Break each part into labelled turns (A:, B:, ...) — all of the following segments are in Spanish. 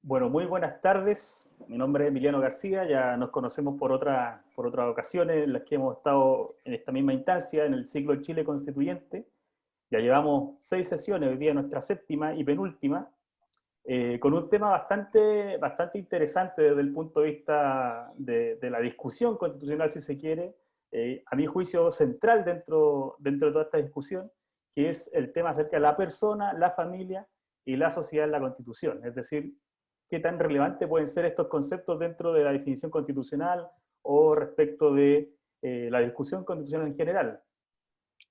A: Bueno, muy buenas tardes. Mi nombre es Emiliano García. Ya nos conocemos por otras ocasiones en las que hemos estado en esta misma instancia, en el ciclo de Chile Constituyente. Ya llevamos 6 sesiones, hoy día nuestra séptima y penúltima, con un tema bastante interesante desde el punto de vista de la discusión constitucional, si se quiere, a mi juicio central dentro de toda esta discusión, que es el tema acerca de la persona, la familia y la sociedad en la Constitución. Es decir, qué tan relevante pueden ser estos conceptos dentro de la definición constitucional o respecto de la discusión constitucional en general,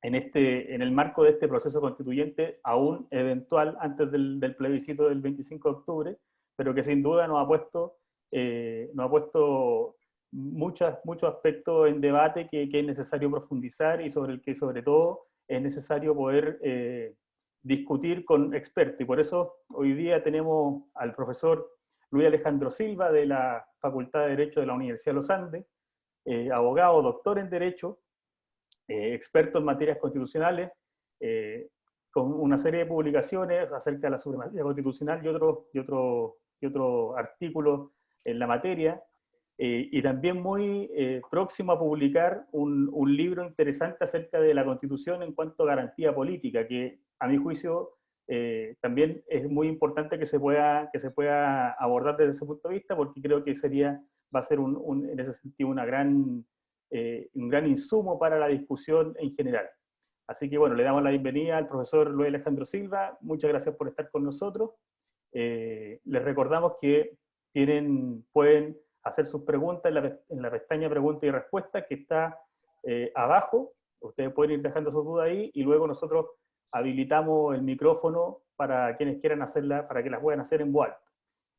A: en el marco de este proceso constituyente aún eventual antes del plebiscito del 25 de octubre, pero que sin duda nos ha puesto muchos aspectos en debate que es necesario profundizar y sobre el que sobre todo es necesario poder discutir con expertos. Y por eso hoy día tenemos al profesor Luis Alejandro Silva de la Facultad de Derecho de la Universidad de los Andes, abogado, doctor en Derecho, experto en materias constitucionales, con una serie de publicaciones acerca de la supremacía constitucional y otros artículos en la materia, y también muy próximo a publicar un libro interesante acerca de la Constitución en cuanto a garantía política, que a mi juicio también es muy importante que se pueda abordar desde ese punto de vista, porque creo que va a ser en ese sentido un gran insumo para la discusión en general. Así que bueno, le damos la bienvenida al profesor Luis Alejandro Silva. Muchas gracias por estar con nosotros. Les recordamos que pueden hacer sus preguntas en la pestaña preguntas y respuestas que está abajo. Ustedes pueden ir dejando sus dudas ahí y luego nosotros habilitamos el micrófono para quienes quieran hacerla, para que las puedan hacer en voz alta.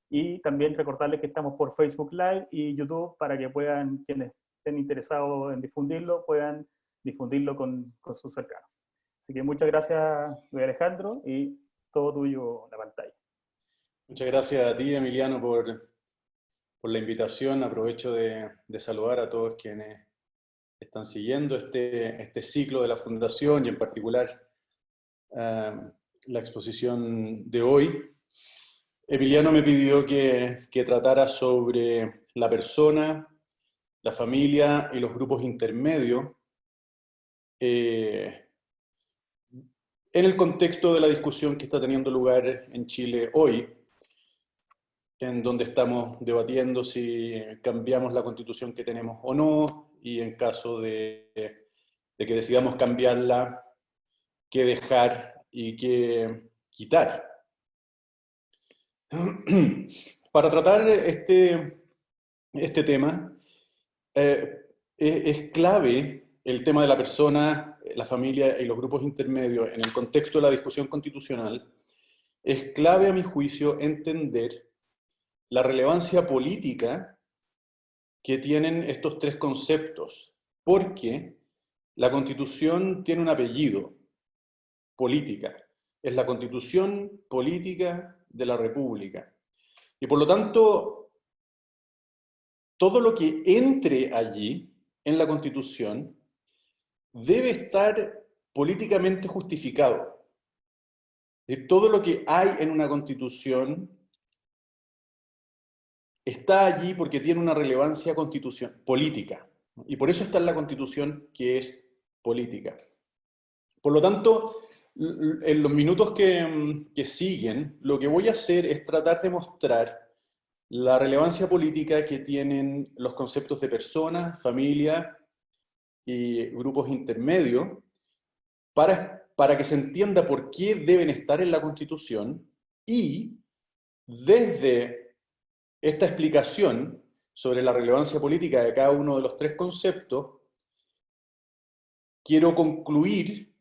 A: Y también recordarles que estamos por Facebook Live y YouTube para que quienes estén interesados en difundirlo, puedan difundirlo con sus cercanos. Así que muchas gracias, Luis Alejandro, y todo tuyo la pantalla.
B: Muchas gracias a ti, Emiliano, por la invitación. Aprovecho de saludar a todos quienes están siguiendo este ciclo de la Fundación y en particular la exposición de hoy. Emiliano me pidió que tratara sobre la persona, la familia y los grupos intermedios en el contexto de la discusión que está teniendo lugar en Chile hoy, en donde estamos debatiendo si cambiamos la constitución que tenemos o no, y en caso de que decidamos cambiarla, qué dejar y qué quitar. Para tratar este tema, es clave el tema de la persona, la familia y los grupos intermedios en el contexto de la discusión constitucional. Es clave, a mi juicio, entender la relevancia política que tienen estos tres conceptos, porque la Constitución tiene un apellido: política. Es la Constitución política de la República. Y por lo tanto, todo lo que entre allí, en la Constitución, debe estar políticamente justificado. Es decir, todo lo que hay en una Constitución está allí porque tiene una relevancia política. Y por eso está en la Constitución, que es política. Por lo tanto, en los minutos que siguen, lo que voy a hacer es tratar de mostrar la relevancia política que tienen los conceptos de persona, familia y grupos intermedios para que se entienda por qué deben estar en la Constitución, y desde esta explicación sobre la relevancia política de cada uno de los tres conceptos, quiero concluir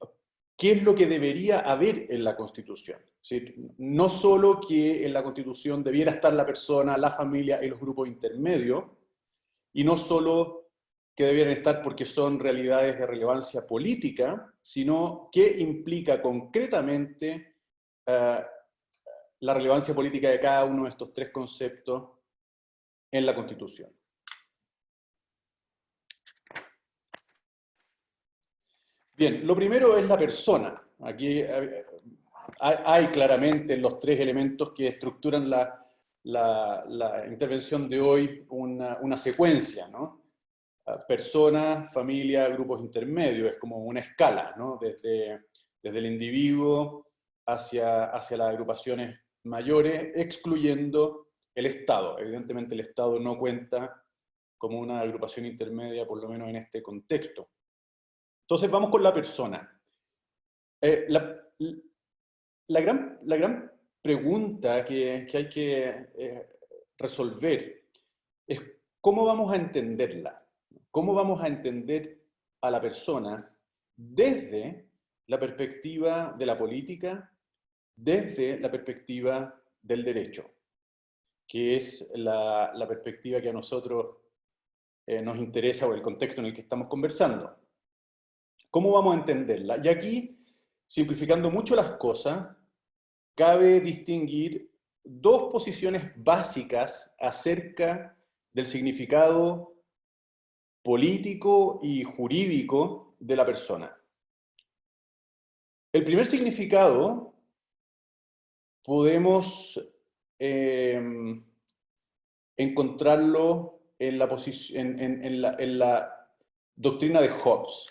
B: qué es lo que debería haber en la Constitución. ¿Sí? No solo que en la Constitución debiera estar la persona, la familia y los grupos intermedios, y no solo que debieran estar porque son realidades de relevancia política, sino qué implica concretamente la relevancia política de cada uno de estos tres conceptos en la Constitución. Bien, lo primero es la persona. Aquí hay claramente los tres elementos que estructuran la la intervención de hoy una secuencia, ¿no? Persona, familia, grupos intermedios, es como una escala, ¿no? Desde el individuo hacia las agrupaciones mayores, excluyendo el Estado. Evidentemente el Estado no cuenta como una agrupación intermedia, por lo menos en este contexto. Entonces vamos con la persona. La gran pregunta que hay que resolver es cómo vamos a entenderla, cómo vamos a entender a la persona desde la perspectiva de la política, desde la perspectiva del derecho, que es la perspectiva que a nosotros nos interesa o el contexto en el que estamos conversando. ¿Cómo vamos a entenderla? Y aquí, simplificando mucho las cosas, cabe distinguir dos posiciones básicas acerca del significado político y jurídico de la persona. El primer significado podemos encontrarlo en la doctrina de Hobbes,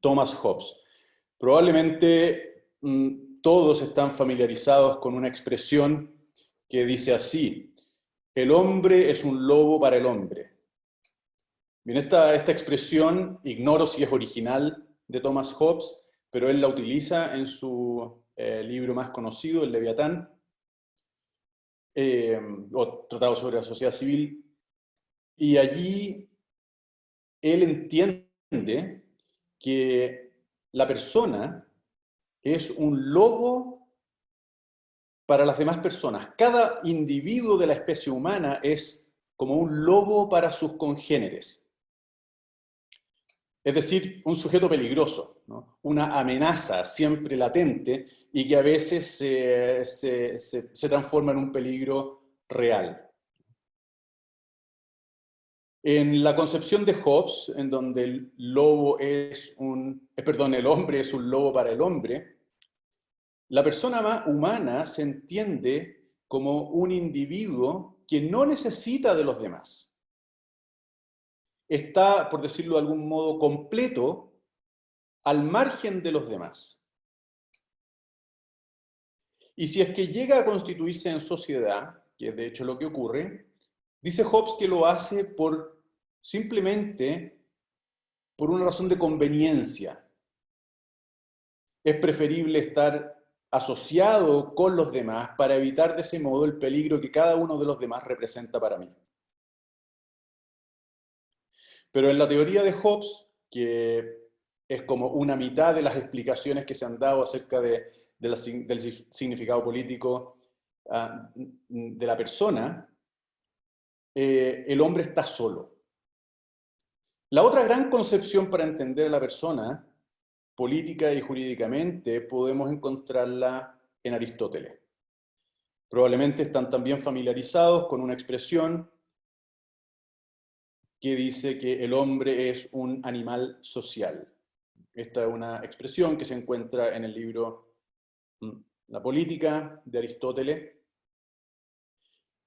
B: Thomas Hobbes. Probablemente todos están familiarizados con una expresión que dice así: el hombre es un lobo para el hombre. Bien, esta expresión, ignoro si es original de Thomas Hobbes, pero él la utiliza en su libro más conocido, el Leviatán, o Tratado sobre la Sociedad Civil, y allí él entiende que la persona es un lobo para las demás personas. Cada individuo de la especie humana es como un lobo para sus congéneres. Es decir, un sujeto peligroso, ¿no? Una amenaza siempre latente y que a veces se transforma en un peligro real. En la concepción de Hobbes, en donde el hombre es un lobo para el hombre, la persona humana se entiende como un individuo que no necesita de los demás. Está, por decirlo de algún modo, completo al margen de los demás. Y si es que llega a constituirse en sociedad, que es de hecho lo que ocurre, dice Hobbes que lo hace simplemente por una razón de conveniencia. Es preferible estar asociado con los demás para evitar de ese modo el peligro que cada uno de los demás representa para mí. Pero en la teoría de Hobbes, que es como una mitad de las explicaciones que se han dado acerca del significado político de la persona, el hombre está solo. La otra gran concepción para entender a la persona, política y jurídicamente, podemos encontrarla en Aristóteles. Probablemente están también familiarizados con una expresión que dice que el hombre es un animal social. Esta es una expresión que se encuentra en el libro La Política de Aristóteles.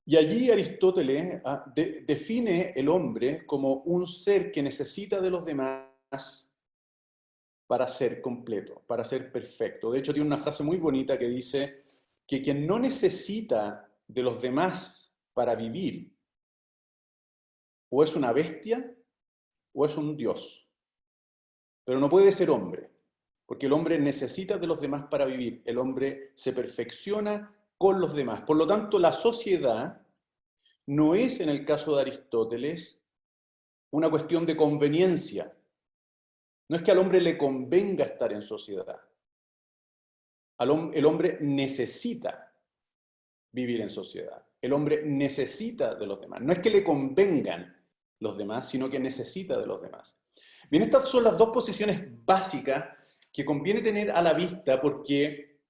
B: Y allí Aristóteles define el hombre como un ser que necesita de los demás para ser completo, para ser perfecto. De hecho, tiene una frase muy bonita que dice que quien no necesita de los demás para vivir, o es una bestia o es un dios. Pero no puede ser hombre, porque el hombre necesita de los demás para vivir. El hombre se perfecciona con los demás. Por lo tanto, la sociedad no es, en el caso de Aristóteles, una cuestión de conveniencia. No es que al hombre le convenga estar en sociedad. El hombre necesita vivir en sociedad. El hombre necesita de los demás. No es que le convengan los demás, sino que necesita de los demás. Bien, estas son las dos posiciones básicas que conviene tener a la vista porque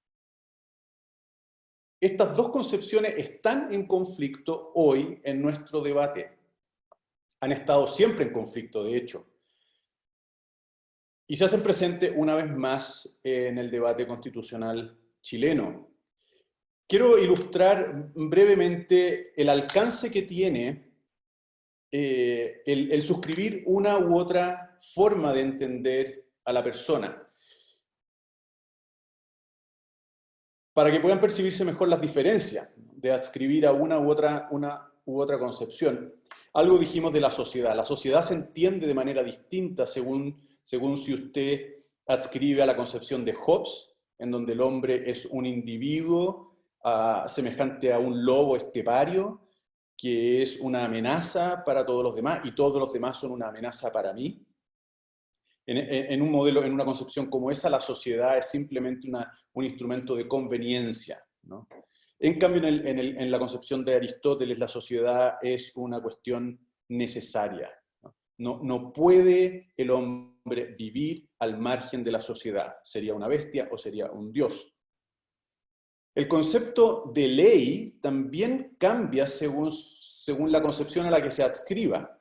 B: estas dos concepciones están en conflicto hoy en nuestro debate. Han estado siempre en conflicto, de hecho. Y se hacen presentes una vez más en el debate constitucional chileno. Quiero ilustrar brevemente el alcance que tiene el suscribir una u otra forma de entender a la persona, para que puedan percibirse mejor las diferencias de adscribir a una u otra concepción. Algo dijimos de la sociedad. La sociedad se entiende de manera distinta según si usted adscribe a la concepción de Hobbes, en donde el hombre es un individuo semejante a un lobo estepario, que es una amenaza para todos los demás, y todos los demás son una amenaza para mí. En un modelo, en una concepción como esa, la sociedad es simplemente un instrumento de conveniencia, ¿no? En cambio, en la concepción de Aristóteles, la sociedad es una cuestión necesaria, ¿no? No puede el hombre vivir al margen de la sociedad. Sería una bestia o sería un dios. El concepto de ley también cambia según la concepción a la que se adscriba.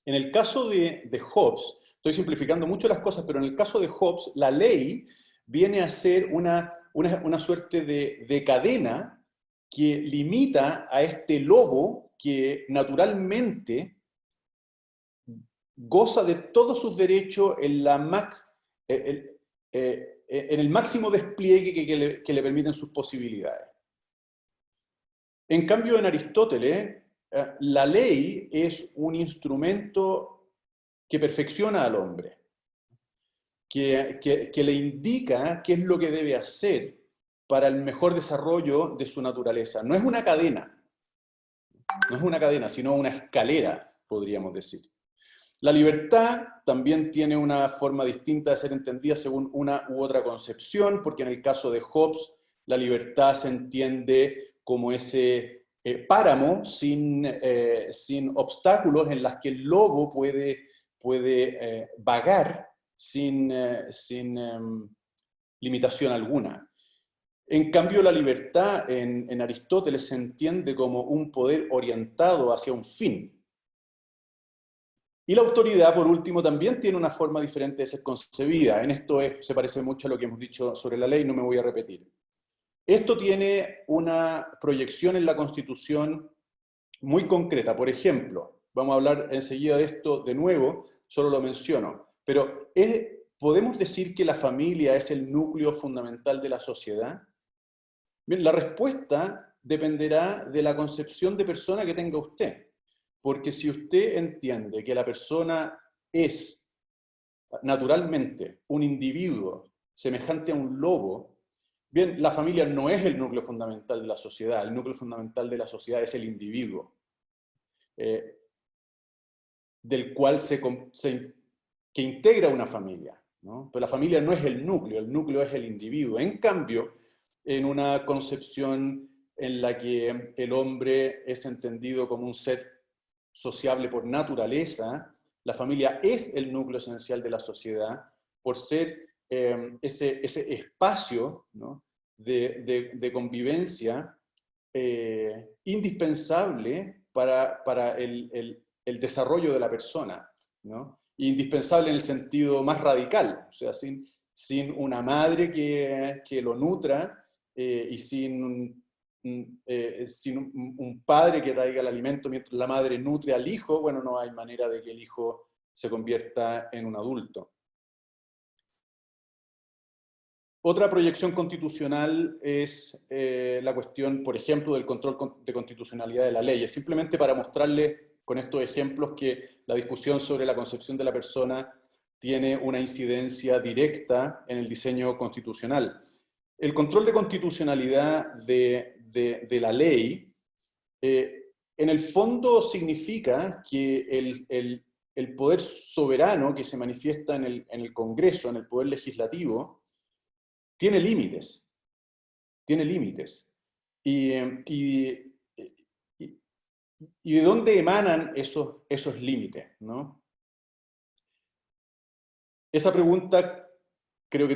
B: En el caso de Hobbes, estoy simplificando mucho las cosas, pero en el caso de Hobbes, la ley viene a ser una suerte de cadena que limita a este lobo que naturalmente goza de todos sus derechos en el máximo despliegue que le permiten sus posibilidades. En cambio, en Aristóteles, la ley es un instrumento que perfecciona al hombre, que le indica qué es lo que debe hacer para el mejor desarrollo de su naturaleza. No es una cadena, sino una escalera, podríamos decir. La libertad también tiene una forma distinta de ser entendida según una u otra concepción, porque en el caso de Hobbes, la libertad se entiende como ese páramo sin obstáculos en las que el lobo puede vagar sin limitación alguna. En cambio, la libertad en Aristóteles se entiende como un poder orientado hacia un fin. Y la autoridad, por último, también tiene una forma diferente de ser concebida. En esto se parece mucho a lo que hemos dicho sobre la ley, no me voy a repetir. Esto tiene una proyección en la Constitución muy concreta. Por ejemplo, vamos a hablar enseguida de esto de nuevo, solo lo menciono, pero ¿podemos decir que la familia es el núcleo fundamental de la sociedad? Bien, la respuesta dependerá de la concepción de persona que tenga usted. Porque si usted entiende que la persona es naturalmente un individuo semejante a un lobo, bien, la familia no es el núcleo fundamental de la sociedad. El núcleo fundamental de la sociedad es el individuo, del cual que integra una familia, ¿no? Pero la familia no es el núcleo es el individuo. En cambio, en una concepción en la que el hombre es entendido como un ser sociable por naturaleza, la familia es el núcleo esencial de la sociedad por ser ese espacio, ¿no?, de convivencia indispensable para el desarrollo de la persona, ¿no? Indispensable en el sentido más radical, o sea, sin una madre que lo nutra y sin un padre que traiga el alimento mientras la madre nutre al hijo, bueno, no hay manera de que el hijo se convierta en un adulto. Otra proyección constitucional es la cuestión, por ejemplo, del control de constitucionalidad de la ley. Es simplemente para mostrarles con estos ejemplos que la discusión sobre la concepción de la persona tiene una incidencia directa en el diseño constitucional. El control de constitucionalidad de la ley, en el fondo significa que el poder soberano que se manifiesta en el Congreso, en el poder legislativo, tiene límites. Tiene límites. ¿Y de dónde emanan esos límites, ¿no? Esa pregunta creo que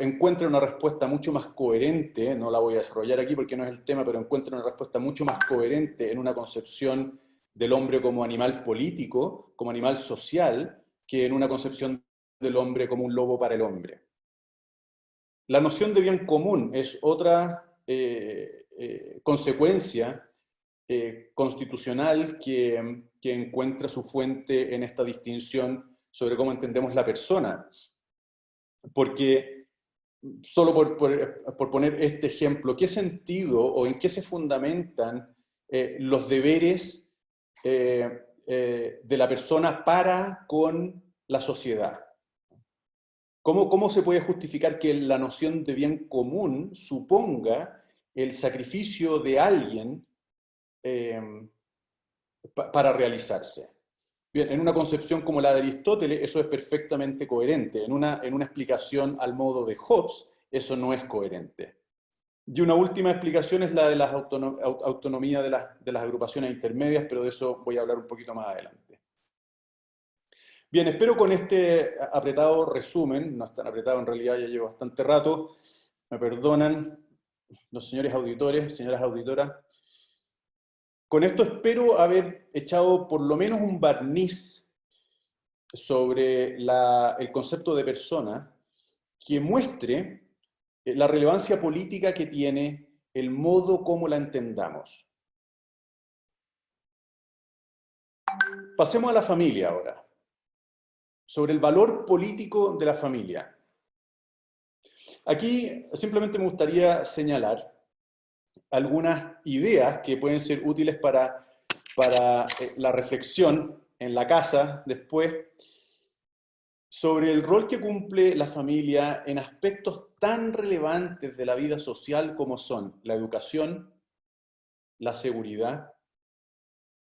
B: encuentra una respuesta mucho más coherente, no la voy a desarrollar aquí porque no es el tema, pero encuentra una respuesta mucho más coherente en una concepción del hombre como animal político, como animal social, que en una concepción del hombre como un lobo para el hombre. La noción de bien común es otra consecuencia constitucional que encuentra su fuente en esta distinción sobre cómo entendemos la persona. Porque, solo por poner este ejemplo, ¿qué sentido o en qué se fundamentan los deberes de la persona para con la sociedad? ¿Cómo se puede justificar que la noción de bien común suponga el sacrificio de alguien para realizarse? Bien, en una concepción como la de Aristóteles, eso es perfectamente coherente. En una explicación al modo de Hobbes, eso no es coherente. Y una última explicación es la de la autonomía de las agrupaciones intermedias, pero de eso voy a hablar un poquito más adelante. Bien, espero con este apretado resumen, no es tan apretado en realidad, ya llevo bastante rato, me perdonan los señores auditores, señoras auditoras. Con esto espero haber echado por lo menos un barniz sobre el concepto de persona que muestre la relevancia política que tiene el modo como la entendamos. Pasemos a la familia ahora. Sobre el valor político de la familia. Aquí simplemente me gustaría señalar algunas ideas que pueden ser útiles para la reflexión en la casa después sobre el rol que cumple la familia en aspectos tan relevantes de la vida social como son la educación, la seguridad,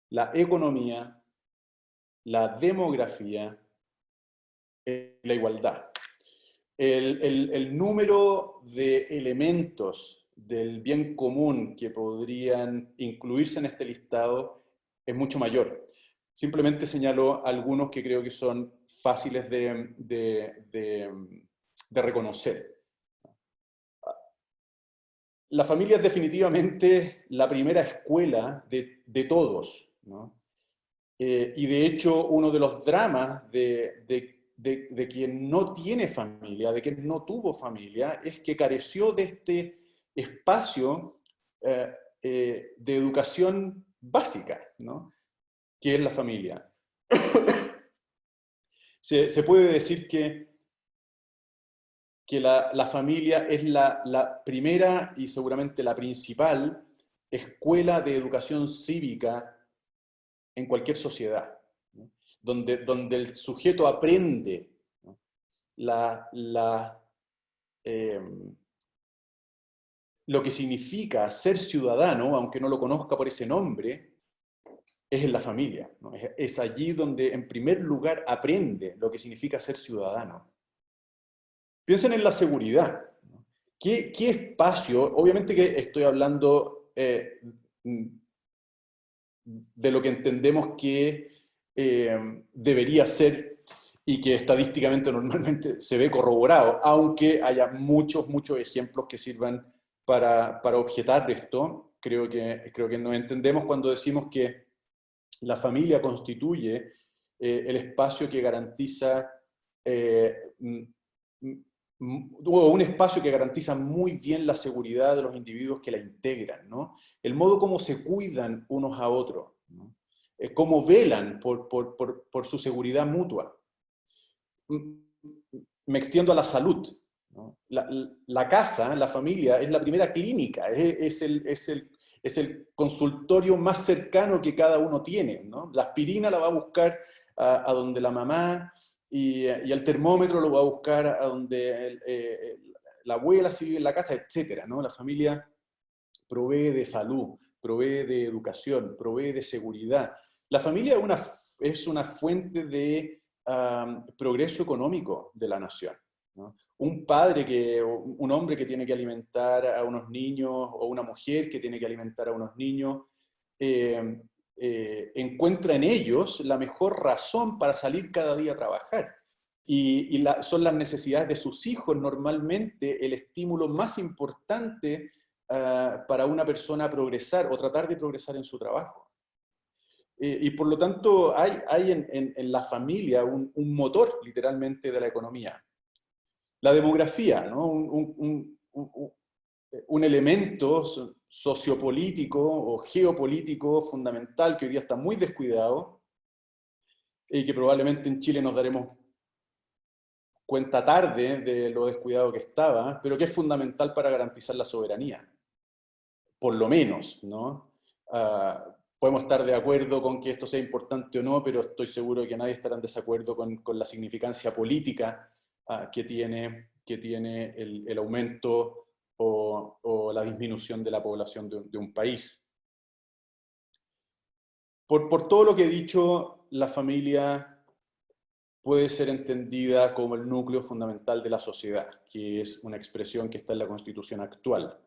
B: la economía, la demografía, la igualdad. El número de elementos del bien común que podrían incluirse en este listado es mucho mayor. Simplemente señalo algunos que creo que son fáciles de reconocer. La familia es definitivamente la primera escuela de todos, ¿no? Y de hecho, uno de los dramas de quien no tiene familia, de quien no tuvo familia, es que careció de este espacio de educación básica, ¿no? Que es la familia. Se puede decir que la familia es la primera y seguramente la principal escuela de educación cívica en cualquier sociedad, ¿no? Donde el sujeto aprende, ¿no? Lo que significa ser ciudadano, aunque no lo conozca por ese nombre, es en la familia, ¿no? Es allí donde en primer lugar aprende lo que significa ser ciudadano. Piensen en la seguridad, ¿no? ¿Qué espacio? Obviamente que estoy hablando de lo que entendemos que debería ser y que estadísticamente normalmente se ve corroborado, aunque haya muchos ejemplos que sirvan para objetar esto. Creo que nos entendemos cuando decimos que la familia constituye el espacio que garantiza o un espacio que garantiza muy bien la seguridad de los individuos que la integran, ¿no? El modo como se cuidan unos a otros, ¿no? Cómo velan por su seguridad mutua. Me extiendo a la salud, ¿no? La casa, la familia, es la primera clínica, es el consultorio más cercano que cada uno tiene, ¿no? La aspirina la va a buscar a donde la mamá, y el termómetro lo va a buscar a donde la abuela si vive en la casa, etc., ¿no? La familia provee de salud, provee de educación, provee de seguridad. La familia es una fuente de progreso económico de la nación, ¿no? Un hombre que tiene que alimentar a unos niños, o una mujer que tiene que alimentar a unos niños, encuentra en ellos la mejor razón para salir cada día a trabajar. Y son las necesidades de sus hijos normalmente el estímulo más importante para una persona progresar o tratar de progresar en su trabajo. Y por lo tanto hay en la familia un motor literalmente de la economía. La demografía, ¿no? Un elemento sociopolítico o geopolítico fundamental que hoy día está muy descuidado y que probablemente en Chile nos daremos cuenta tarde de lo descuidado que estaba, pero que es fundamental para garantizar la soberanía, por lo menos, ¿no? Podemos estar de acuerdo con que esto sea importante o no, pero estoy seguro de que nadie estará en desacuerdo con la significancia política que tiene el aumento o la disminución de la población de un país. Por todo lo que he dicho, la familia puede ser entendida como el núcleo fundamental de la sociedad, que es una expresión que está en la Constitución actual.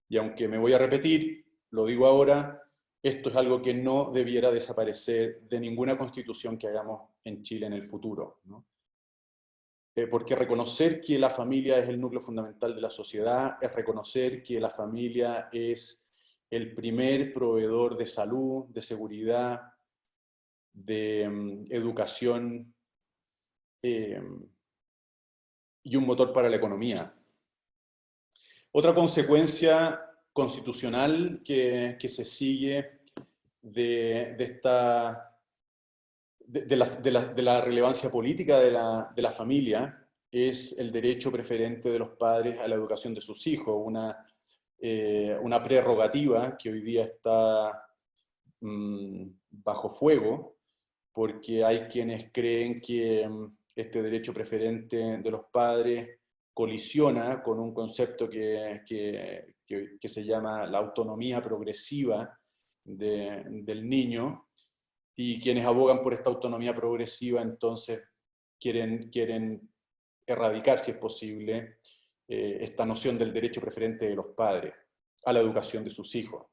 B: Y aunque me voy a repetir, lo digo ahora, esto es algo que no debiera desaparecer de ninguna constitución que hagamos en Chile en el futuro, ¿no? Porque reconocer que la familia es el núcleo fundamental de la sociedad es reconocer que la familia es el primer proveedor de salud, de seguridad, de educación y un motor para la economía. Otra consecuencia constitucional que se sigue de la relevancia política de la familia es el derecho preferente de los padres a la educación de sus hijos, una prerrogativa que hoy día está bajo fuego, porque hay quienes creen que este derecho preferente de los padres colisiona con un concepto que se llama la autonomía progresiva del niño, y quienes abogan por esta autonomía progresiva entonces quieren erradicar, si es posible, esta noción del derecho preferente de los padres a la educación de sus hijos.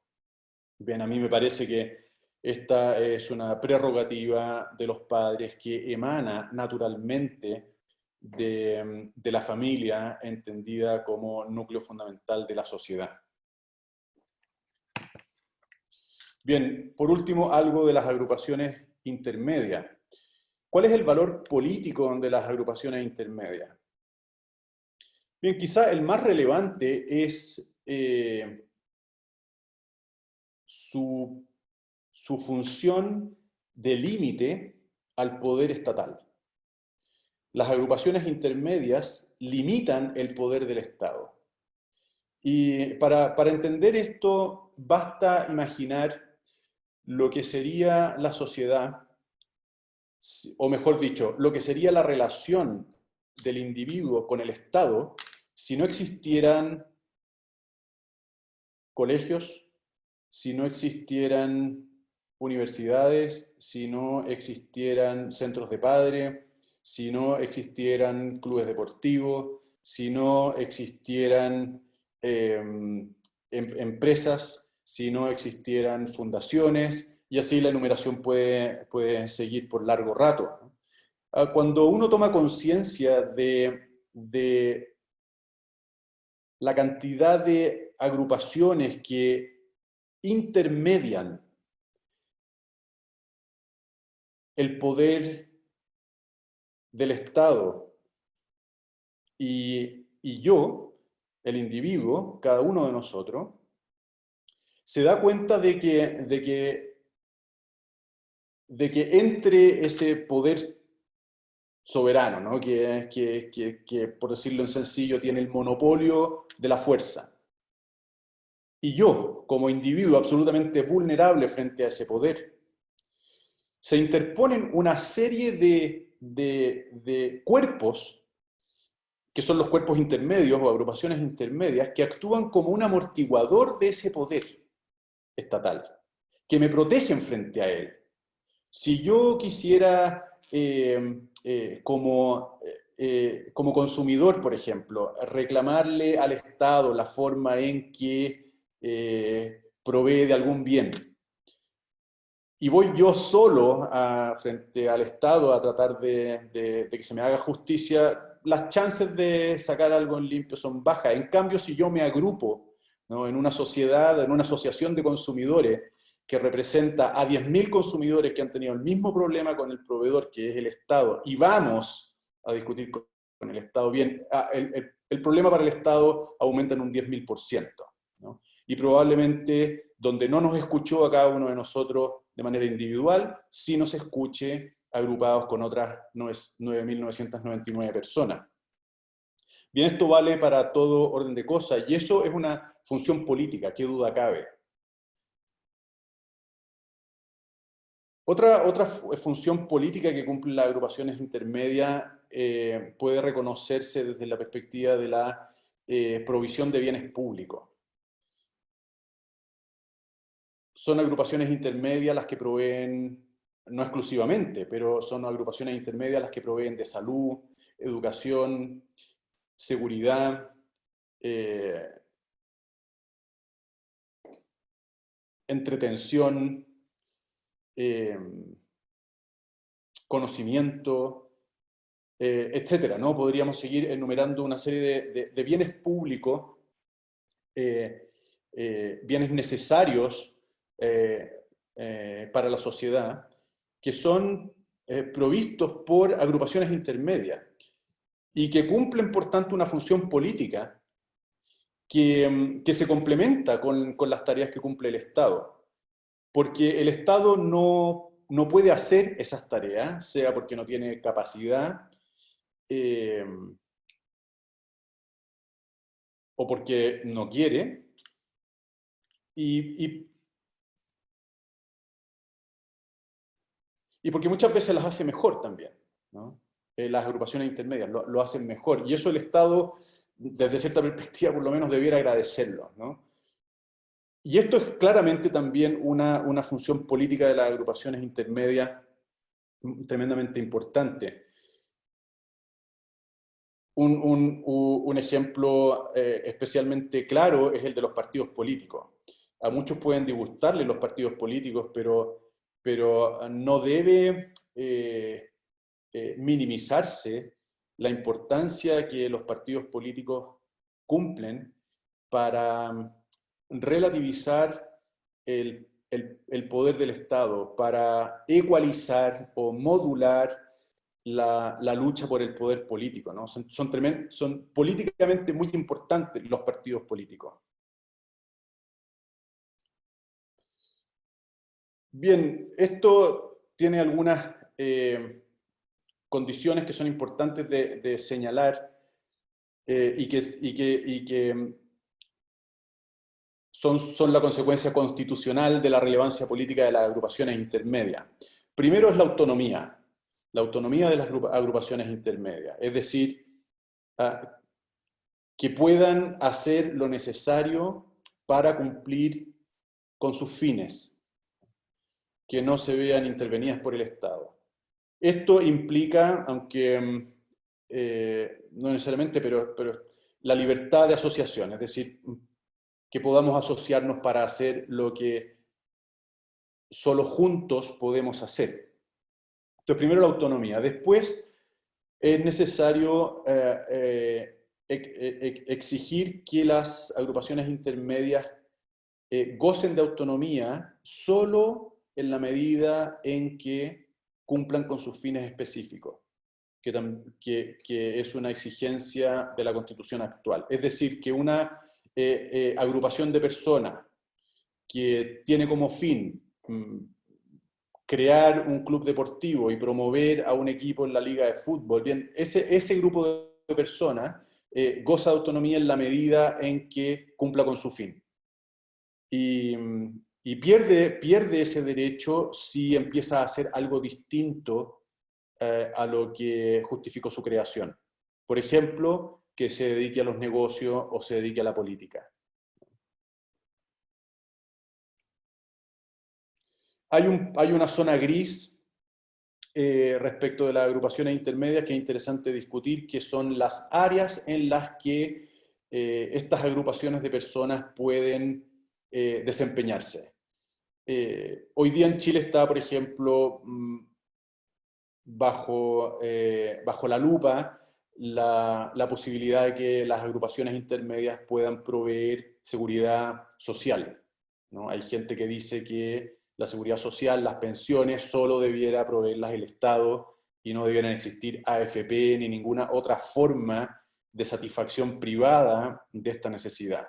B: Bien, a mí me parece que esta es una prerrogativa de los padres que emana naturalmente de la familia, entendida como núcleo fundamental de la sociedad. Bien, por último, algo de las agrupaciones intermedias. ¿Cuál es el valor político de las agrupaciones intermedias? Bien, quizá el más relevante es su función de límite al poder estatal. Las agrupaciones intermedias limitan el poder del Estado. Y para entender esto, basta imaginar lo que sería la sociedad, o mejor dicho, lo que sería la relación del individuo con el Estado si no existieran colegios, si no existieran universidades, si no existieran centros de padre, si no existieran clubes deportivos, si no existieran empresas, si no existieran fundaciones, y así la enumeración puede seguir por largo rato. Cuando uno toma conciencia de la cantidad de agrupaciones que intermedian el poder del Estado y yo, el individuo, cada uno de nosotros, se da cuenta de que entre ese poder soberano, ¿no? que, por decirlo en sencillo, tiene el monopolio de la fuerza, y yo, como individuo absolutamente vulnerable frente a ese poder, se interponen una serie de cuerpos, que son los cuerpos intermedios o agrupaciones intermedias, que actúan como un amortiguador de ese poder estatal, que me protegen frente a él. Si yo quisiera, como consumidor, por ejemplo, reclamarle al Estado la forma en que provee de algún bien, y voy yo solo frente al Estado a tratar de que se me haga justicia, las chances de sacar algo en limpio son bajas. En cambio, si yo me agrupo, ¿no?, en una sociedad, en una asociación de consumidores que representa a 10.000 consumidores que han tenido el mismo problema con el proveedor, que es el Estado, y vamos a discutir con el Estado, bien, el problema para el Estado aumenta en un 10.000%, ¿no? Y probablemente donde no nos escuchó a cada uno de nosotros de manera individual, sí nos escuche agrupados con otras 9.999 personas. Bien, esto vale para todo orden de cosas, y eso es una función política, qué duda cabe. Otra función política que cumplen las agrupaciones intermedias puede reconocerse desde la perspectiva de la provisión de bienes públicos. Son agrupaciones intermedias las que proveen, no exclusivamente, pero son agrupaciones intermedias las que proveen de salud, educación, seguridad, entretención, conocimiento, etcétera, ¿no? Podríamos seguir enumerando una serie de bienes públicos, bienes necesarios para la sociedad, que son provistos por agrupaciones intermedias y que cumplen, por tanto, una función política que se complementa con las tareas que cumple el Estado. Porque el Estado no puede hacer esas tareas, sea porque no tiene capacidad, o porque no quiere, y porque muchas veces las hace mejor también, ¿no? Las agrupaciones intermedias lo hacen mejor, y eso el Estado, desde cierta perspectiva, por lo menos debiera agradecerlo, ¿no? Y esto es claramente también una función política de las agrupaciones intermedias tremendamente importante. Un ejemplo especialmente claro es el de los partidos políticos. A muchos pueden disgustarles los partidos políticos, pero no debe minimizarse la importancia que los partidos políticos cumplen para relativizar el poder del Estado, para ecualizar o modular la lucha por el poder político, ¿no? Son políticamente muy importantes los partidos políticos. Bien, esto tiene algunas condiciones que son importantes de señalar y que son la consecuencia constitucional de la relevancia política de las agrupaciones intermedias. Primero es la autonomía de las agrupaciones intermedias, es decir, que puedan hacer lo necesario para cumplir con sus fines, que no se vean intervenidas por el Estado. Esto implica, aunque no necesariamente, pero la libertad de asociación, es decir, que podamos asociarnos para hacer lo que solo juntos podemos hacer. Entonces, primero la autonomía. Después es necesario exigir que las agrupaciones intermedias gocen de autonomía solo en la medida en que cumplan con sus fines específicos, que es una exigencia de la Constitución actual. Es decir, que una agrupación de personas que tiene como fin crear un club deportivo y promover a un equipo en la liga de fútbol, bien, ese grupo de personas goza de autonomía en la medida en que cumpla con su fin. Y pierde ese derecho si empieza a hacer algo distinto a lo que justificó su creación. Por ejemplo, que se dedique a los negocios o se dedique a la política. Hay una zona gris respecto de las agrupaciones intermedias que es interesante discutir, que son las áreas en las que estas agrupaciones de personas pueden desempeñarse. Hoy día en Chile está, por ejemplo, bajo la lupa la posibilidad de que las agrupaciones intermedias puedan proveer seguridad social, ¿no? Hay gente que dice que la seguridad social, las pensiones, solo debiera proveerlas el Estado y no debieran existir AFP ni ninguna otra forma de satisfacción privada de esta necesidad.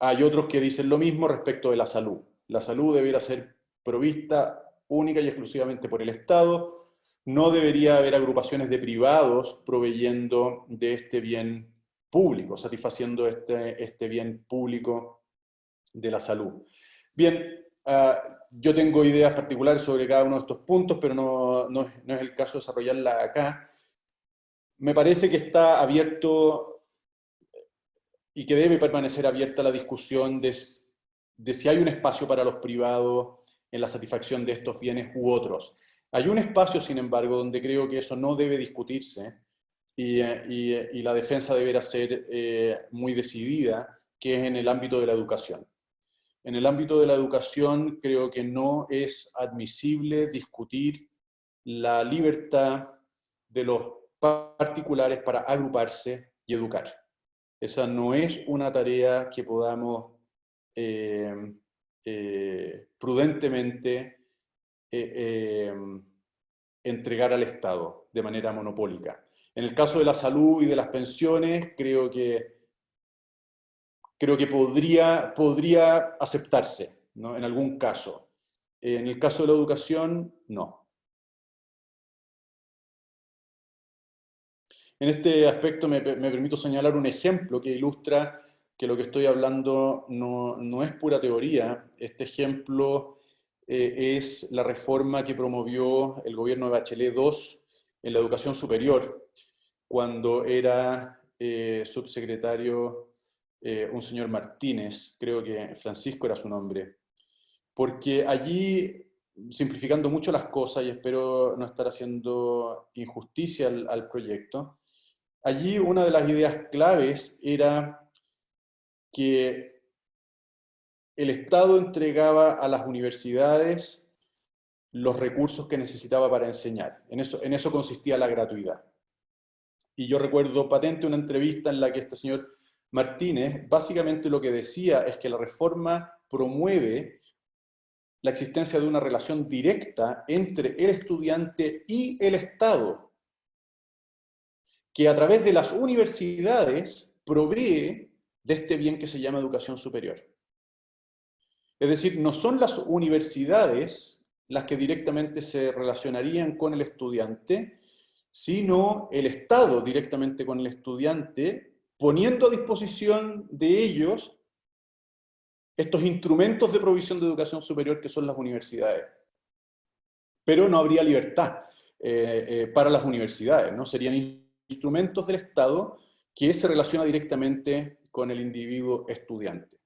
B: Hay otros que dicen lo mismo respecto de la salud. La salud debería ser provista única y exclusivamente por el Estado. No debería haber agrupaciones de privados proveyendo de este bien público, satisfaciendo este bien público de la salud. Bien, yo tengo ideas particulares sobre cada uno de estos puntos, pero no es el caso de desarrollarla acá. Me parece que está abierto y que debe permanecer abierta la discusión de si hay un espacio para los privados en la satisfacción de estos bienes u otros. Hay un espacio, sin embargo, donde creo que eso no debe discutirse y la defensa deberá ser muy decidida, que es en el ámbito de la educación. En el ámbito de la educación creo que no es admisible discutir la libertad de los particulares para agruparse y educar. Esa no es una tarea que podamos prudentemente entregar al Estado de manera monopólica. En el caso de la salud y de las pensiones, creo que podría aceptarse, ¿no? En algún caso. En el caso de la educación, no. En este aspecto me permito señalar un ejemplo que ilustra que lo que estoy hablando no es pura teoría. Este ejemplo es la reforma que promovió el gobierno de Bachelet II en la educación superior, cuando era subsecretario un señor Martínez, creo que Francisco era su nombre, porque allí, simplificando mucho las cosas, y espero no estar haciendo injusticia al proyecto, allí una de las ideas claves era que el Estado entregaba a las universidades los recursos que necesitaba para enseñar. En eso consistía la gratuidad. Y yo recuerdo patente una entrevista en la que este señor Martínez básicamente lo que decía es que la reforma promueve la existencia de una relación directa entre el estudiante y el Estado, que a través de las universidades provee de este bien que se llama educación superior. Es decir, no son las universidades las que directamente se relacionarían con el estudiante, sino el Estado directamente con el estudiante, poniendo a disposición de ellos estos instrumentos de provisión de educación superior que son las universidades. Pero no habría libertad para las universidades, ¿no? Serían instrumentos del Estado que se relaciona directamente con el individuo estudiante.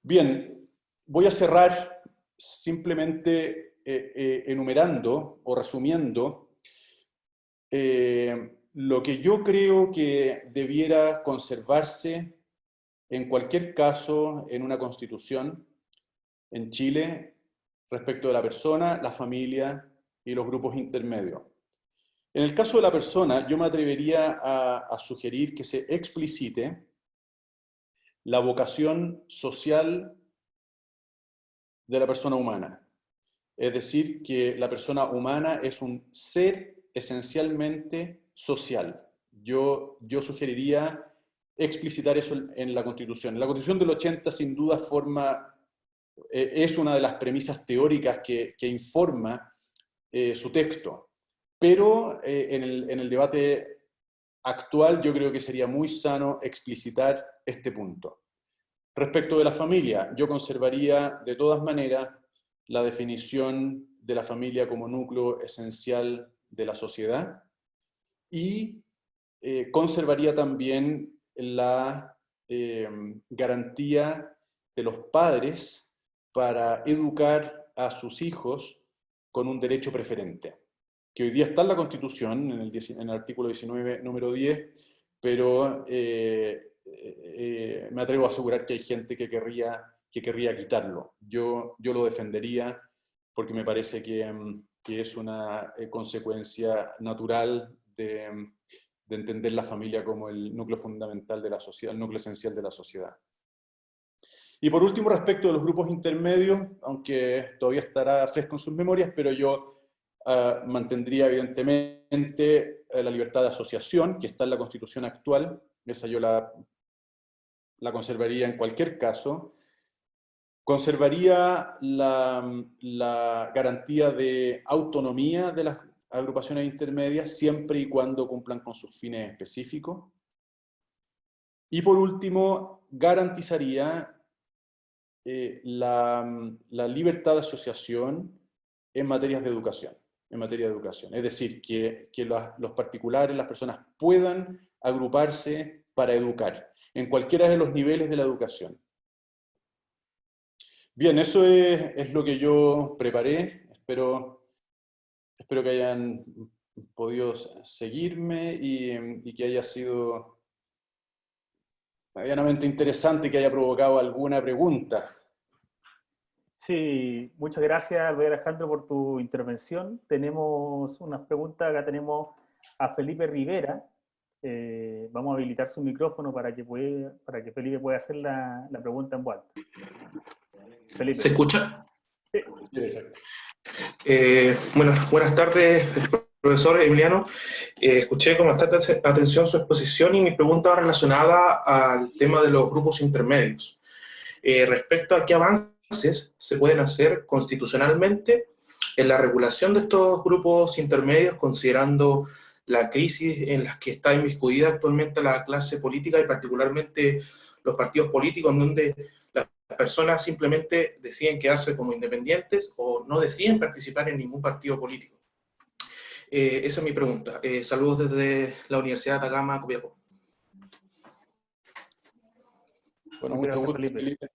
B: Bien, voy a cerrar simplemente enumerando o resumiendo lo que yo creo que debiera conservarse en cualquier caso en una constitución en Chile respecto de la persona, la familia y los grupos intermedios. En el caso de la persona, yo me atrevería a sugerir que se explicite la vocación social de la persona humana. Es decir, que la persona humana es un ser esencialmente social. Yo sugeriría explicitar eso en la Constitución. La Constitución del 80 sin duda es una de las premisas teóricas que informa su texto, pero en el debate actual yo creo que sería muy sano explicitar este punto. Respecto de la familia, yo conservaría de todas maneras la definición de la familia como núcleo esencial de la sociedad y conservaría también la garantía de los padres para educar a sus hijos con un derecho preferente, que hoy día está en la Constitución, en el artículo 19, número 10, pero me atrevo a asegurar que hay gente que querría quitarlo. Yo lo defendería porque me parece que es una consecuencia natural de entender la familia como el núcleo fundamental de la sociedad, el núcleo esencial de la sociedad. Y por último, respecto de los grupos intermedios, aunque todavía estará fresco en sus memorias, pero yo mantendría evidentemente la libertad de asociación, que está en la Constitución actual. Esa yo la la conservaría en cualquier caso. Conservaría la garantía de autonomía de las agrupaciones intermedias siempre y cuando cumplan con sus fines específicos. Y por último, garantizaría la libertad de asociación en materias de educación, en materia de educación. Es decir, que los particulares, las personas puedan agruparse para educar, en cualquiera de los niveles de la educación. Bien, eso es lo que yo preparé. Espero que hayan podido seguirme y que haya sido medianamente interesante, que haya provocado alguna pregunta.
A: Sí, muchas gracias, Alejandro, por tu intervención. Tenemos unas preguntas, acá tenemos a Felipe Rivera. Vamos a habilitar su micrófono para que Felipe pueda hacer la pregunta en voz alta. Felipe.
C: ¿Se escucha?
A: Sí.
B: Perfecto.
C: Buenas tardes, profesor Emiliano. Escuché con bastante atención su exposición y mi pregunta va relacionada al tema de los grupos intermedios. Respecto a qué avances se pueden hacer constitucionalmente en la regulación de estos grupos intermedios, considerando la crisis en la que está inmiscuida actualmente la clase política y particularmente los partidos políticos, en donde las personas simplemente deciden quedarse como independientes o no deciden participar en ningún partido político. Esa es mi pregunta. Saludos desde la Universidad de Atacama, Copiapó.
B: Bueno,
A: Muchas
B: mucho
A: gracias,
B: gusto,
A: Felipe.
B: Felipe.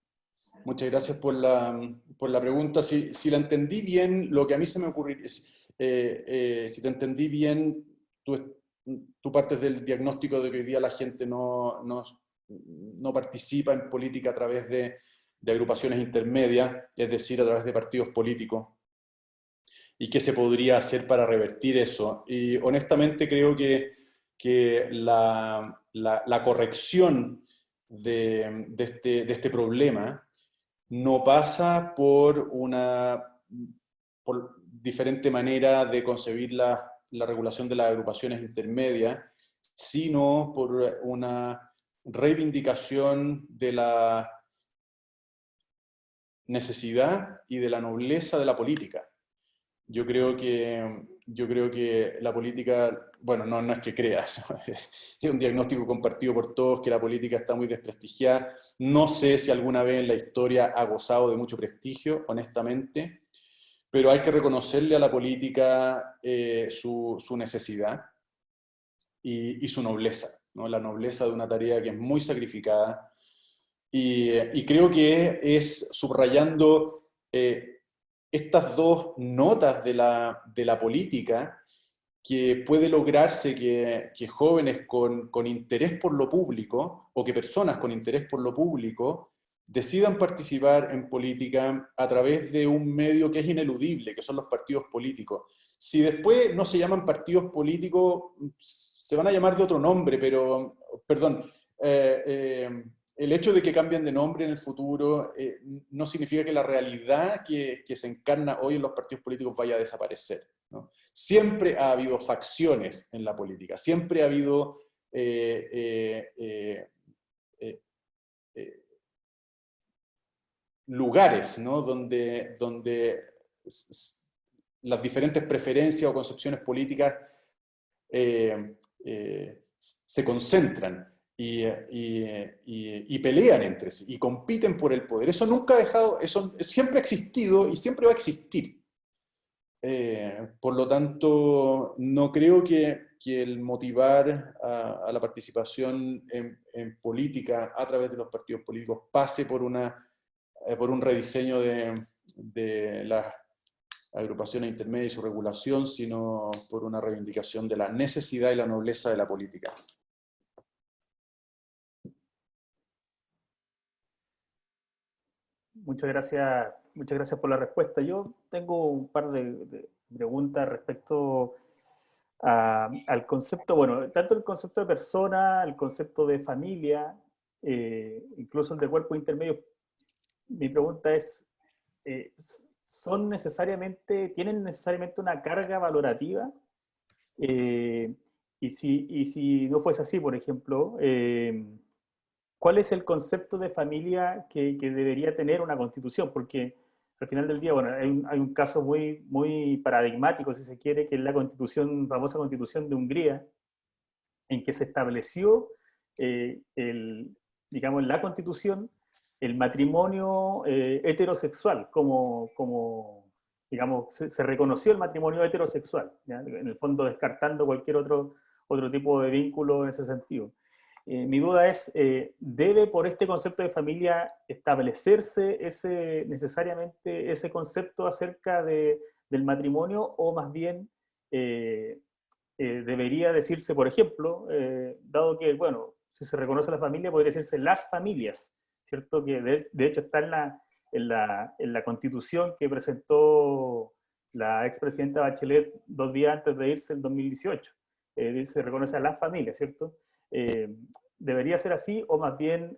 B: Muchas gracias por la pregunta. Si la entendí bien, lo que a mí se me ocurriría es, si te entendí bien, tú partes del diagnóstico de que hoy día la gente no participa en política a través de agrupaciones intermedias, es decir, a través de partidos políticos. ¿Y qué se podría hacer para revertir eso? Y honestamente creo que la corrección de este problema no pasa por diferente manera de concebir la regulación de las agrupaciones intermedias, sino por una reivindicación de la necesidad y de la nobleza de la política. Yo creo que la política, bueno, no es que crea, ¿no? Es un diagnóstico compartido por todos, que la política está muy desprestigiada. No sé si alguna vez en la historia ha gozado de mucho prestigio, honestamente, pero hay que reconocerle a la política su necesidad y su nobleza, ¿no? La nobleza de una tarea que es muy sacrificada. Y creo que es subrayando estas dos notas de la política que puede lograrse que jóvenes con interés por lo público, o que personas con interés por lo público, decidan participar en política a través de un medio que es ineludible, que son los partidos políticos. Si después no se llaman partidos políticos, se van a llamar de otro nombre, pero, perdón, el hecho de que cambien de nombre en el futuro no significa que la realidad que se encarna hoy en los partidos políticos vaya a desaparecer, ¿no? Siempre ha habido facciones en la política, siempre ha habido lugares, ¿no? donde las diferentes preferencias o concepciones políticas se concentran y pelean entre sí, y compiten por el poder. Eso nunca ha dejado, eso siempre ha existido y siempre va a existir. Por lo tanto, no creo que el motivar a la participación en política a través de los partidos políticos pase por un rediseño de las agrupaciones intermedias y su regulación, sino por una reivindicación de la necesidad y la nobleza de la política.
A: Muchas gracias por la respuesta. Yo tengo un par de preguntas respecto al concepto, bueno, tanto el concepto de persona, el concepto de familia, incluso el de cuerpo intermedio. Mi pregunta es, ¿tienen necesariamente una carga valorativa? Y si no fuese así, por ejemplo, ¿cuál es el concepto de familia que debería tener una constitución? Porque al final del día, bueno, hay un caso muy, muy paradigmático, si se quiere, que es la constitución, famosa constitución de Hungría, en que se estableció, digamos, en la constitución, el matrimonio heterosexual, digamos, se reconoció el matrimonio heterosexual, ¿ya? En el fondo descartando cualquier otro tipo de vínculo en ese sentido. Mi duda es, ¿debe por este concepto de familia establecerse necesariamente ese concepto acerca del matrimonio, o más bien debería decirse, por ejemplo, dado que, bueno, si se reconoce la familia, podría decirse las familias, ¿cierto? Que de hecho está en la constitución que presentó la expresidenta Bachelet 2 días antes de irse en 2018. Se reconoce a las familias, ¿cierto? ¿Debería ser así, o más bien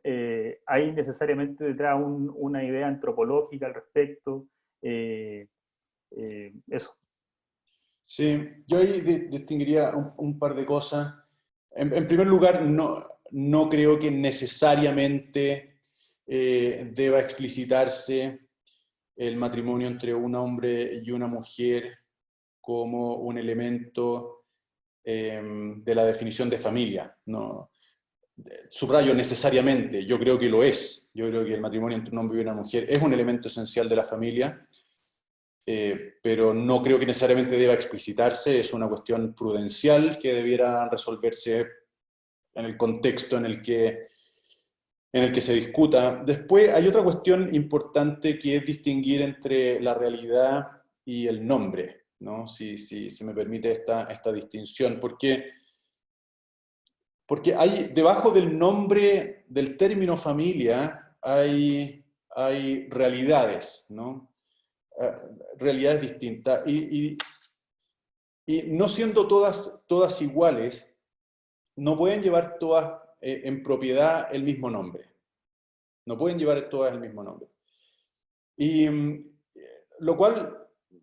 A: hay necesariamente detrás una idea antropológica al respecto? Eso.
B: Sí, yo ahí distinguiría un par de cosas. En primer lugar, no creo que necesariamente deba explicitarse el matrimonio entre un hombre y una mujer como un elemento de la definición de familia. No, subrayo necesariamente, yo creo que lo es. Yo creo que el matrimonio entre un hombre y una mujer es un elemento esencial de la familia. Pero no creo que necesariamente deba explicitarse, es una cuestión prudencial que debiera resolverse en el contexto en el que se discuta. Después hay otra cuestión importante, que es distinguir entre la realidad y el nombre, ¿no? Si me permite esta distinción, porque hay, debajo del nombre, del término familia, hay realidades, ¿no? Realidades distintas, y no siendo todas iguales, no pueden llevar todas en propiedad el mismo nombre. No pueden llevar todas el mismo nombre. Y lo cual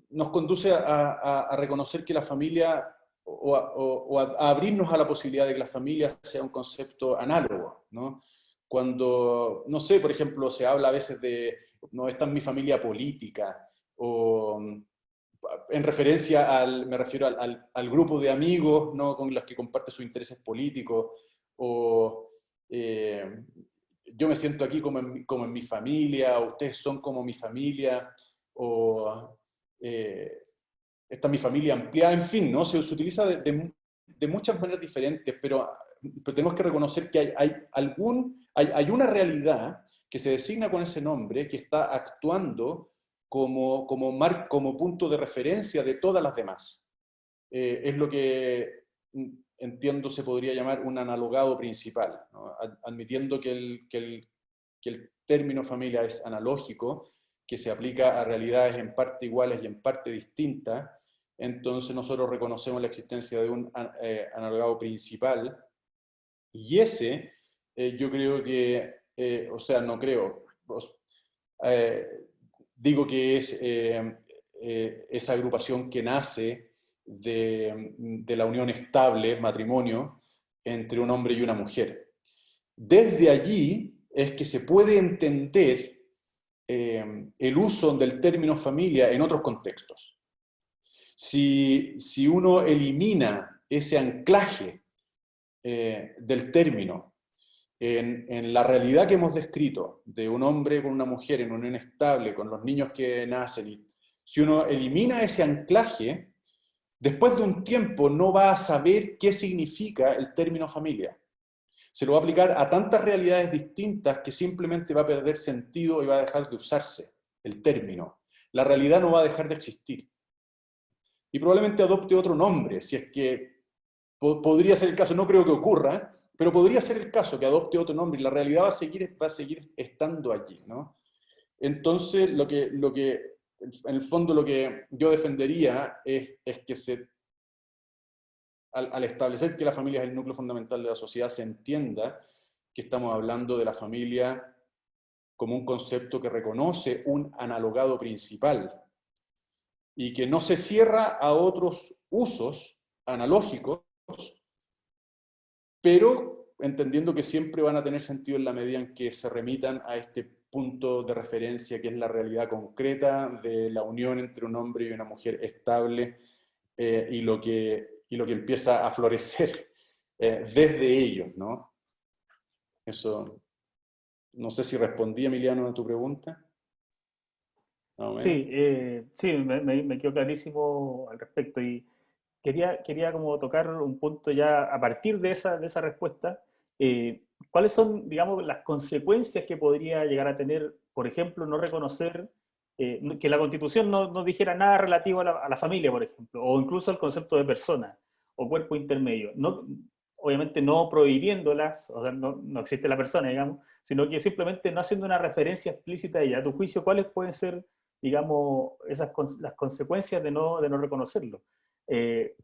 B: nos conduce a reconocer que la familia, o a abrirnos a la posibilidad de que la familia sea un concepto análogo, ¿no? Cuando, no sé, por ejemplo, se habla a veces de, no, esta es mi familia política, o en referencia me refiero al grupo de amigos, ¿no?, con los que comparte sus intereses políticos, o yo me siento aquí como en mi familia, o ustedes son como mi familia, o esta es mi familia ampliada, en fin, ¿no? Se utiliza de muchas maneras diferentes, pero tenemos que reconocer que hay una realidad que se designa con ese nombre, que está actuando como punto de referencia de todas las demás. Es lo que entiendo se podría llamar un analogado principal, ¿no? Admitiendo que el término familia es analógico, que se aplica a realidades en parte iguales y en parte distintas, entonces nosotros reconocemos la existencia de un analogado principal, y ese, yo creo que, o sea, no creo, digo que es esa agrupación que nace de la unión estable, matrimonio, entre un hombre y una mujer. Desde allí es que se puede entender el uso del término familia en otros contextos. Si uno elimina ese anclaje del término en la realidad que hemos descrito, de un hombre con una mujer en unión estable, con los niños que nacen, si uno elimina ese anclaje, después de un tiempo no va a saber qué significa el término familia. Se lo va a aplicar a tantas realidades distintas que simplemente va a perder sentido y va a dejar de usarse el término. La realidad no va a dejar de existir. Y probablemente adopte otro nombre, si es que podría ser el caso, no creo que ocurra, pero podría ser el caso que adopte otro nombre y la realidad va a seguir estando allí, ¿no? Entonces, en el fondo lo que yo defendería es que al establecer que la familia es el núcleo fundamental de la sociedad, se entienda que estamos hablando de la familia como un concepto que reconoce un analogado principal y que no se cierra a otros usos analógicos, pero entendiendo que siempre van a tener sentido en la medida en que se remitan a este punto de referencia que es la realidad concreta de la unión entre un hombre y una mujer estable, y lo que empieza a florecer desde ellos, ¿no? Eso, no sé si respondí, Emiliano, a tu pregunta.
A: Sí, sí, me quedó clarísimo al respecto, y quería como tocar un punto ya a partir de esa respuesta. ¿Cuáles son, digamos, las consecuencias que podría llegar a tener, por ejemplo, no reconocer que la Constitución no dijera nada relativo a la familia, por ejemplo, o incluso el concepto de persona o cuerpo intermedio? No, obviamente no prohibiéndolas, o sea, no existe la persona, digamos, sino que simplemente no haciendo una referencia explícita a ella. A tu juicio, ¿cuáles pueden ser, digamos, las consecuencias de no reconocerlo? Eh,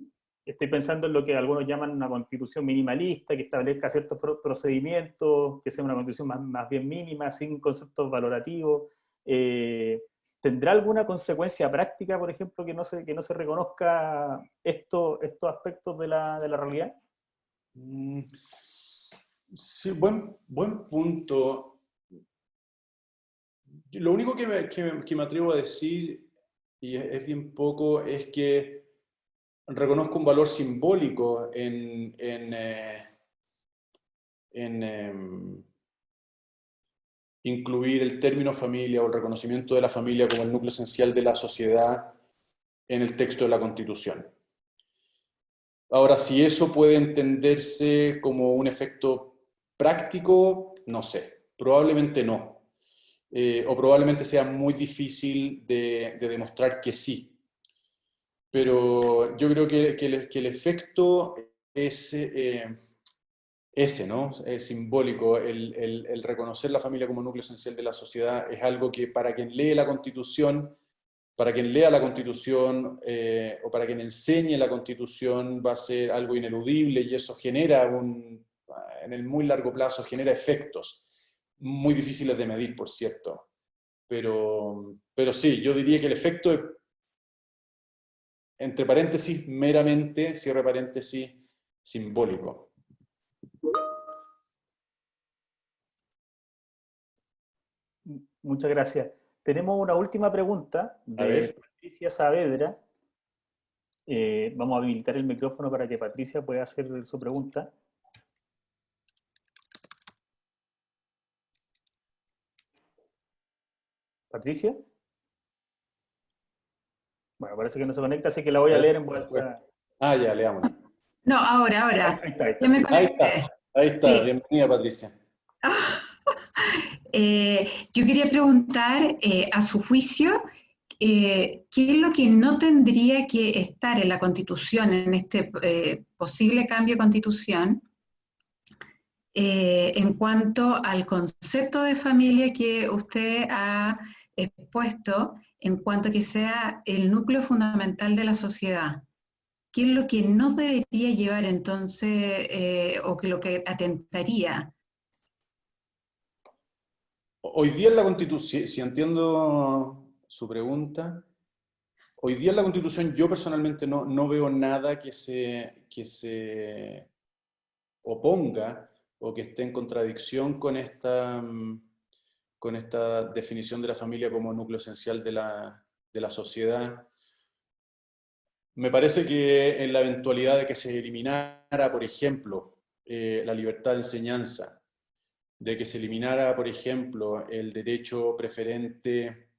A: Estoy pensando en lo que algunos llaman una constitución minimalista, que establezca ciertos procedimientos, que sea una constitución más bien mínima, sin conceptos valorativos. ¿Tendrá alguna consecuencia práctica, por ejemplo, que no se reconozca estos aspectos de la realidad?
B: Sí, buen punto. Lo único que me atrevo a decir, y es bien poco, es que reconozco un valor simbólico en incluir el término familia o el reconocimiento de la familia como el núcleo esencial de la sociedad en el texto de la Constitución. Ahora, si eso puede entenderse como un efecto práctico, no sé, probablemente no. O probablemente sea muy difícil de demostrar que sí. Pero yo creo que el efecto es ese, ¿no? Es simbólico. El reconocer la familia como núcleo esencial de la sociedad es algo que para quien lee la Constitución, para quien lea la Constitución, o para quien enseñe la Constitución, va a ser algo ineludible, y eso genera en el muy largo plazo, genera efectos muy difíciles de medir, por cierto. Pero sí, yo diría que el efecto es, entre paréntesis, meramente, cierre paréntesis, simbólico.
A: Muchas gracias. Tenemos una última pregunta
B: A
A: de
B: ver.
A: Patricia Saavedra. Vamos a habilitar el micrófono para que Patricia pueda hacer su pregunta. Patricia. Bueno, parece que no se conecta, así que la voy
B: A
A: a
B: ver,
A: leer en voz
B: después.
A: alta.
B: Ya, leámoslo.
D: No, ahora,
A: Ahí está, ahí
D: ya
A: está.
D: me conecté.
B: Ahí está,
D: Sí.
B: bienvenida, Patricia.
D: Yo quería preguntar, a su juicio, ¿qué es lo que no tendría que estar en la Constitución, en este posible cambio de Constitución, en cuanto al concepto de familia que usted ha expuesto, en cuanto a que sea el núcleo fundamental de la sociedad? ¿Qué es lo que no debería llevar entonces, o que lo que atentaría?
B: Hoy día en la Constitución, si entiendo su pregunta, hoy día en la Constitución yo personalmente no veo nada que se oponga o que esté en contradicción con esta definición de la familia como núcleo esencial de la sociedad. Me parece que en la eventualidad de que se eliminara, por ejemplo, la libertad de enseñanza, de que se eliminara, por ejemplo, el derecho preferente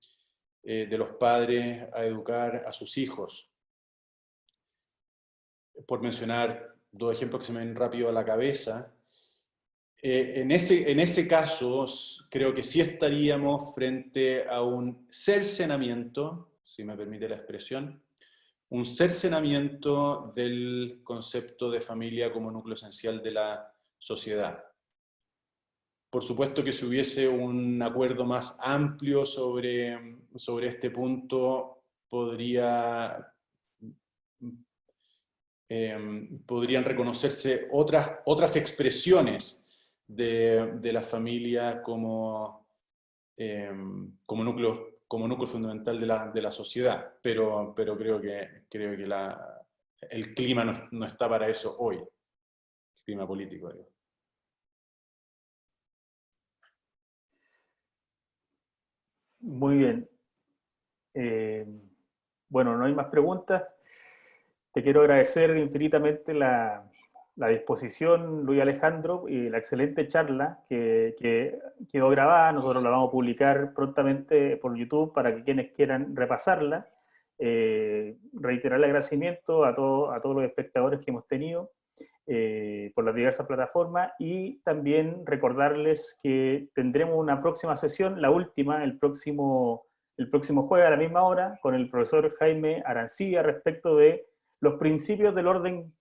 B: de los padres a educar a sus hijos, por mencionar dos ejemplos que se me ven rápido a la cabeza, en ese caso creo que sí estaríamos frente a un cercenamiento, si me permite la expresión, un cercenamiento del concepto de familia como núcleo esencial de la sociedad. Por supuesto que si hubiese un acuerdo más amplio sobre este punto, podrían reconocerse otras expresiones de la familia como núcleo fundamental de la sociedad, pero creo que el clima no está para eso hoy, el clima político, digo.
A: Muy bien. Bueno, no hay más preguntas. Te quiero agradecer infinitamente la disposición, Luis Alejandro, y la excelente charla que quedó grabada. Nosotros la vamos a publicar prontamente por YouTube para que quienes quieran repasarla. Reiterar el agradecimiento a todos los espectadores que hemos tenido por las diversas plataformas, y también recordarles que tendremos una próxima sesión, la última, el próximo jueves a la misma hora, con el profesor Jaime Arancibia, respecto de los principios del orden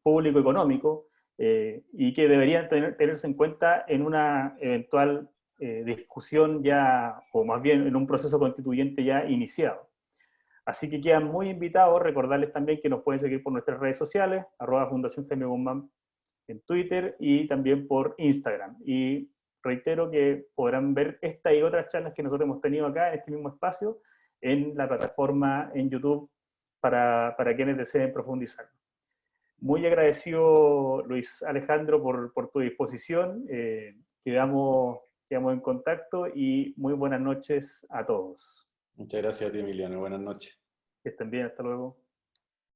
A: público económico, y que deberían tenerse en cuenta en una eventual discusión ya, o más bien en un proceso constituyente ya iniciado. Así que quedan muy invitados. Recordarles también que nos pueden seguir por nuestras redes sociales, @Fundación Jaime Guzmán en Twitter y también por Instagram. Y reitero que podrán ver esta y otras charlas que nosotros hemos tenido acá en este mismo espacio en la plataforma en YouTube para quienes deseen profundizar. Muy agradecido, Luis Alejandro, por tu disposición. Quedamos en contacto y muy buenas noches a todos.
B: Muchas gracias a ti, Emiliano. Buenas noches.
A: Que estén bien, hasta luego.